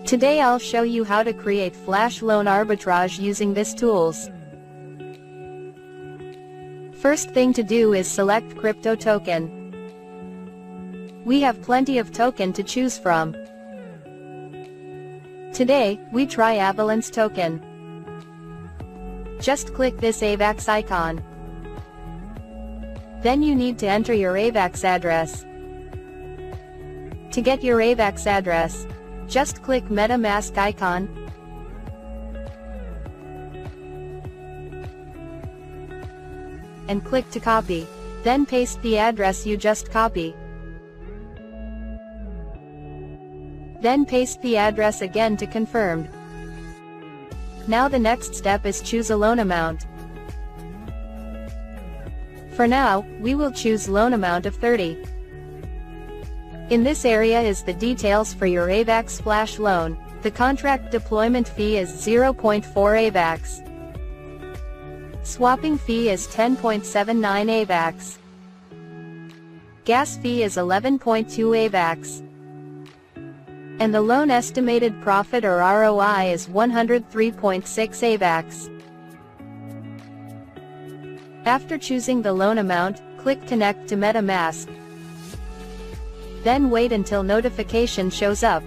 Today I'll show you how to create Flash Loan Arbitrage using this tools. First thing to do is select crypto token. We have plenty of token to choose from. Today, we try AVALANCHE token. Just click this AVAX icon. Then you need to enter your AVAX address. To get your AVAX address, just click MetaMask icon. And click to copy. Then paste the address you just copied. Then paste the address again to confirm. Now the next step is choose a loan amount. For now, we will choose loan amount of 30. In this area is the details for your AVAX Flash loan. The contract deployment fee is 0.4 AVAX. Swapping fee is 10.79 AVAX. Gas fee is 11.2 AVAX. And the loan estimated profit or ROI is 103.6 AVAX. After choosing the loan amount, click Connect to MetaMask. Then wait until notification shows up.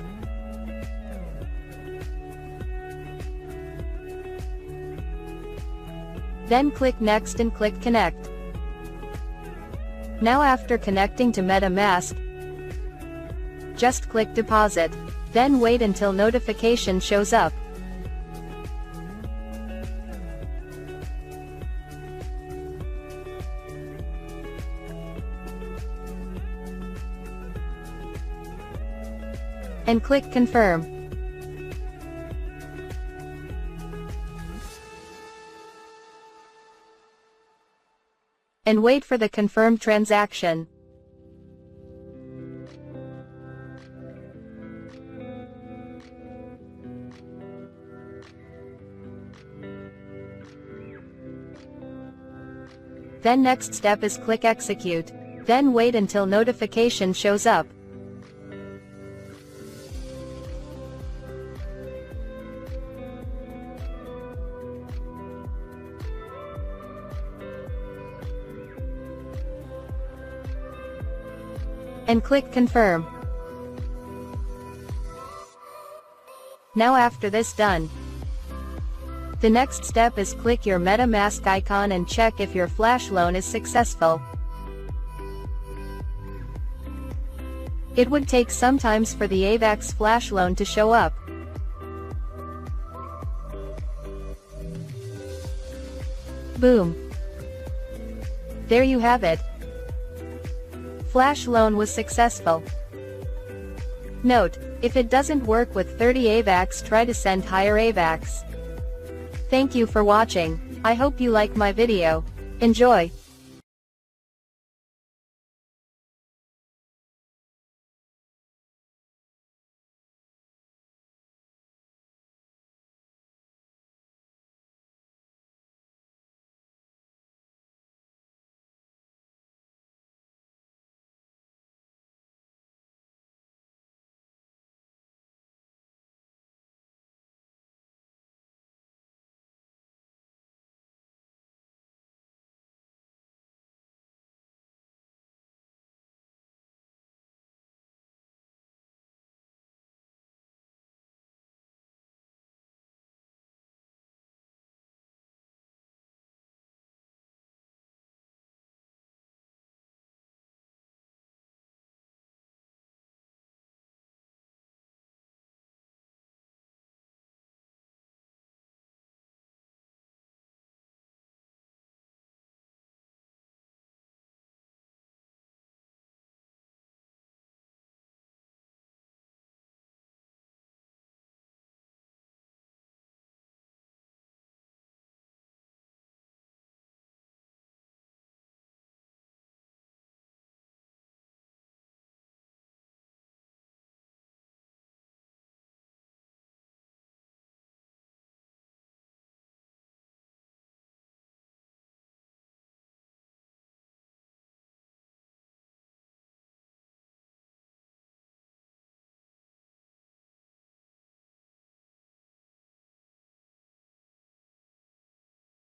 Then click Next and click Connect. Now after connecting to MetaMask, just click Deposit. Then wait until notification shows up. And click Confirm. And wait for the confirmed transaction. Then next step is click Execute. Then wait until notification shows up. And click Confirm. Now after this done, the next step is click your MetaMask icon and check if your Flash loan is successful. It would take some time for the AVAX Flash loan to show up. Boom! There you have it. Flash loan was successful. Note, if it doesn't work with 30 AVAX, try to send higher AVAX. Thank you for watching. I hope you like my video. Enjoy!